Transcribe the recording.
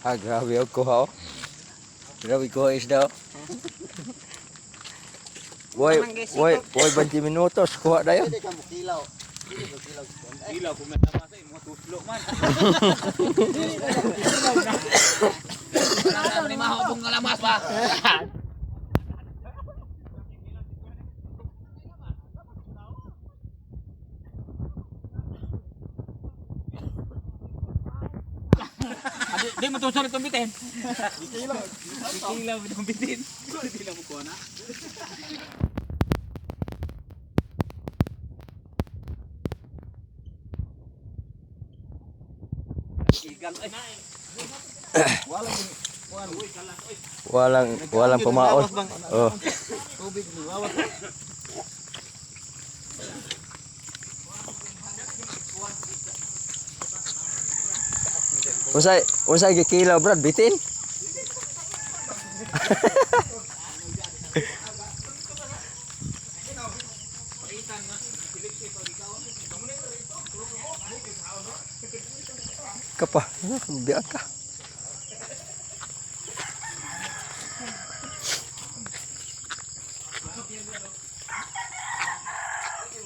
Ah, grabe ang kuha, oh. Grabe kuha isda, oh. Woy, 20 minutos, kuha na yun. Pwede ka mo kilaw. Ilaw kung natabasa mo tuslo man. Wala ni mahobong ngalamas ba? Di matusol itong bitin. Ikilaw itong bitin. Hindi na mo kuha na. Walang pamaon. Oh. Tubig mo wawas. Unsay gikilaw brad bitin? Kapa, biyak ka.